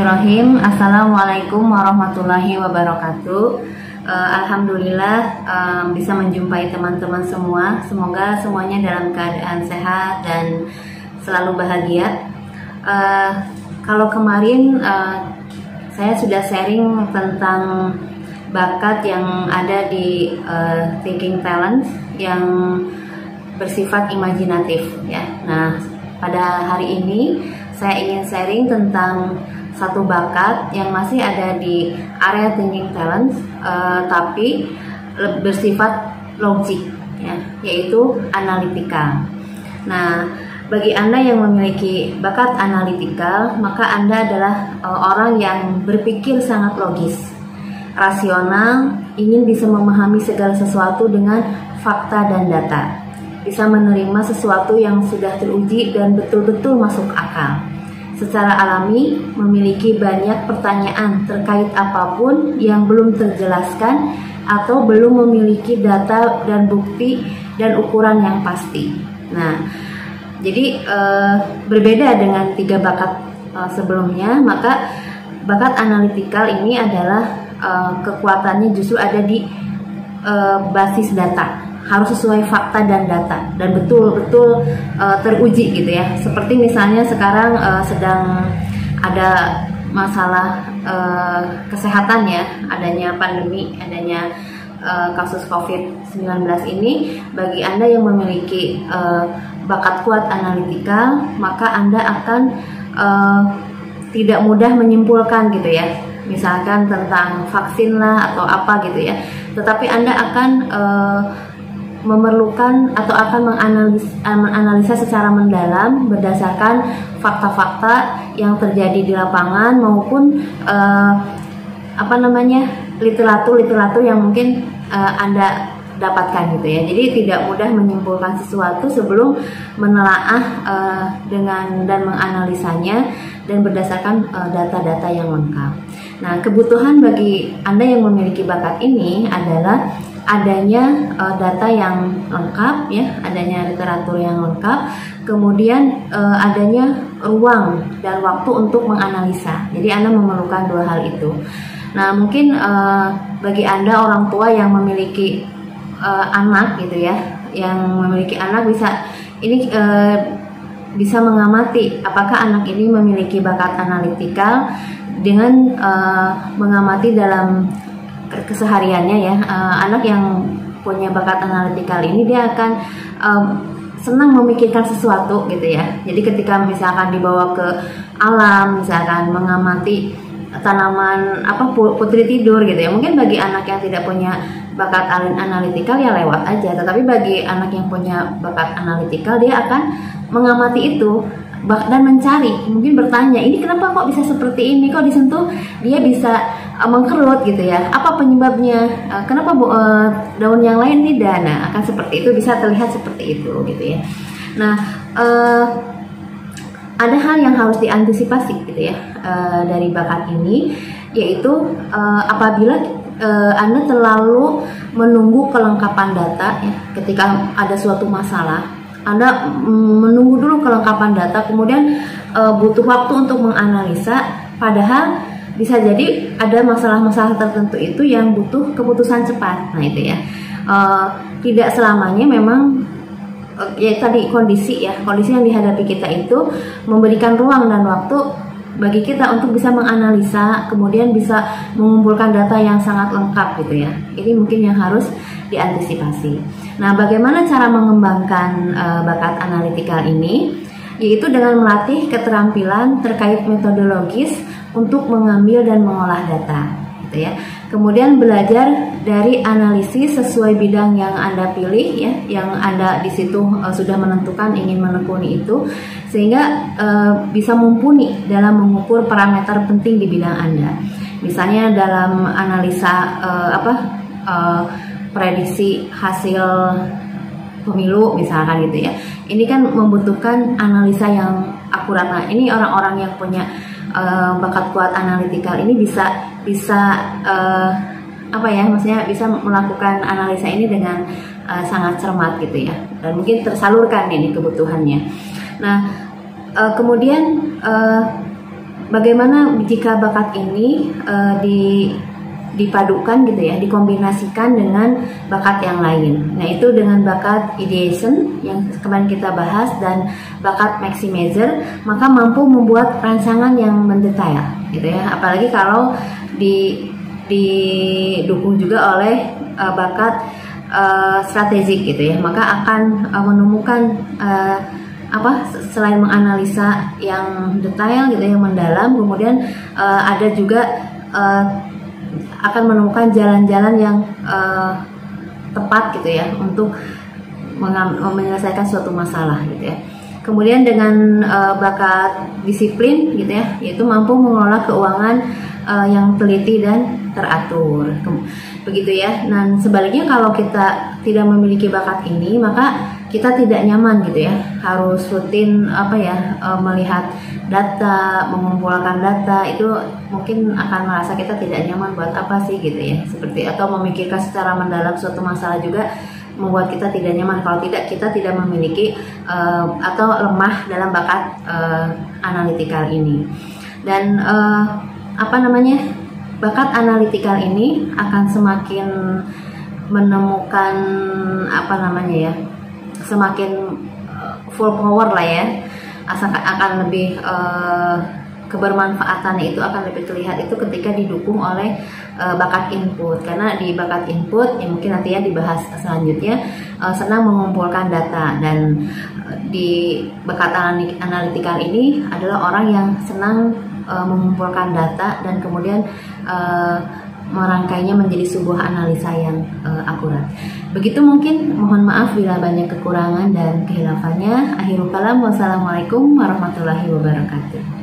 Bismillahirrahmanirrahim. Assalamualaikum warahmatullahi wabarakatuh. Alhamdulillah bisa menjumpai teman-teman semua. Semoga semuanya dalam keadaan sehat dan selalu bahagia. Kalau kemarin saya sudah sharing tentang bakat yang ada di Thinking Talent yang bersifat imajinatif ya. Nah, pada hari ini saya ingin sharing tentang satu bakat yang masih ada di area Thinking Talent, tapi bersifat logik, ya, yaitu analitikal. Nah, bagi Anda yang memiliki bakat analitikal, maka Anda adalah orang yang berpikir sangat logis, rasional, ingin bisa memahami segala sesuatu dengan fakta dan data, bisa menerima sesuatu yang sudah teruji dan betul-betul masuk akal. Secara alami memiliki banyak pertanyaan terkait apapun yang belum terjelaskan atau belum memiliki data dan bukti dan ukuran yang pasti. Nah, jadi berbeda dengan tiga bakat sebelumnya, maka bakat analitikal ini adalah kekuatannya justru ada di basis data. Harus sesuai fakta dan data dan betul-betul teruji gitu ya. Seperti misalnya sekarang sedang ada masalah kesehatan ya, adanya pandemi, adanya kasus COVID-19 ini. Bagi Anda yang memiliki bakat kuat analitikal, maka Anda akan tidak mudah menyimpulkan gitu ya, misalkan tentang vaksin lah atau apa gitu ya, tetapi Anda akan memerlukan atau akan menganalisa secara mendalam berdasarkan fakta-fakta yang terjadi di lapangan maupun literatur yang mungkin Anda dapatkan gitu ya. Jadi tidak mudah menyimpulkan sesuatu sebelum menelaah dengan dan menganalisanya dan berdasarkan data-data yang lengkap. Nah, kebutuhan bagi Anda yang memiliki bakat ini adalah adanya data yang lengkap ya, adanya literatur yang lengkap, kemudian adanya ruang dan waktu untuk menganalisa. Jadi Anda memerlukan dua hal itu. Nah, mungkin bagi Anda orang tua yang memiliki anak gitu ya, yang memiliki anak bisa mengamati apakah anak ini memiliki bakat analitikal dengan mengamati dalam kesehariannya ya. Anak yang punya bakat analitikal ini dia akan senang memikirkan sesuatu gitu ya. Jadi ketika misalkan dibawa ke alam, misalkan mengamati tanaman putri tidur gitu ya, mungkin bagi anak yang tidak punya bakat analitikal ya lewat aja, tetapi bagi anak yang punya bakat analitikal dia akan mengamati itu dan mencari, mungkin bertanya, ini kenapa kok bisa seperti ini, kok disentuh dia bisa mengkerut gitu ya, apa penyebabnya, kenapa daun yang lain tidak. Nah, akan seperti itu, bisa terlihat seperti itu gitu ya. Nah, ada hal yang harus diantisipasi gitu ya dari bakat ini, yaitu apabila Anda terlalu menunggu kelengkapan data ya, ketika ada suatu masalah Anda menunggu dulu kelengkapan data, kemudian butuh waktu untuk menganalisa, padahal bisa jadi ada masalah-masalah tertentu itu yang butuh keputusan cepat. Nah itu ya, tidak selamanya memang ya tadi kondisi yang dihadapi kita itu memberikan ruang dan waktu bagi kita untuk bisa menganalisa, kemudian bisa mengumpulkan data yang sangat lengkap gitu ya. Ini mungkin yang harus diantisipasi. Nah, bagaimana cara mengembangkan bakat analitikal ini? Yaitu dengan melatih keterampilan terkait metodologis untuk mengambil dan mengolah data, gitu ya. Kemudian belajar dari analisis sesuai bidang yang Anda pilih ya, yang Anda di situ sudah menentukan ingin menekuni itu, sehingga bisa mumpuni dalam mengukur parameter penting di bidang Anda. Misalnya dalam analisa prediksi hasil pemilu misalkan gitu ya. Ini kan membutuhkan analisa yang akurat. Nah, ini orang-orang yang punya bakat kuat analitikal ini bisa maksudnya bisa melakukan analisa ini dengan sangat cermat gitu ya. Dan mungkin tersalurkan ini kebutuhannya. Nah, kemudian bagaimana jika bakat ini dipadukan gitu ya, dikombinasikan dengan bakat yang lain. Nah, itu dengan bakat ideation yang kemarin kita bahas dan bakat maximizer, maka mampu membuat rancangan yang mendetail gitu ya. Apalagi kalau didukung juga oleh bakat strategik gitu ya, maka akan menemukan selain menganalisa yang detail gitu, yang mendalam, kemudian ada juga akan menemukan jalan-jalan yang tepat gitu ya untuk menyelesaikan suatu masalah gitu ya. Kemudian dengan bakat disiplin gitu ya, yaitu mampu mengelola keuangan yang teliti dan teratur, begitu ya. Dan sebaliknya kalau kita tidak memiliki bakat ini, maka kita tidak nyaman gitu ya, harus rutin melihat data, mengumpulkan data, itu mungkin akan merasa kita tidak nyaman, buat apa sih gitu ya, seperti atau memikirkan secara mendalam suatu masalah juga membuat kita tidak nyaman kalau kita tidak memiliki atau lemah dalam bakat analitikal ini. Dan bakat analitikal ini akan semakin menemukan semakin full power lah ya, akan lebih kebermanfaatannya itu akan lebih terlihat itu ketika didukung oleh bakat input. Karena di bakat input yang mungkin nantinya dibahas selanjutnya, senang mengumpulkan data, dan di bakat analitikal ini adalah orang yang senang mengumpulkan data dan kemudian merangkainya menjadi sebuah analisa yang akurat. Begitu mungkin, mohon maaf bila banyak kekurangan dan kehilafannya. Akhirul kalam, wassalamualaikum warahmatullahi wabarakatuh.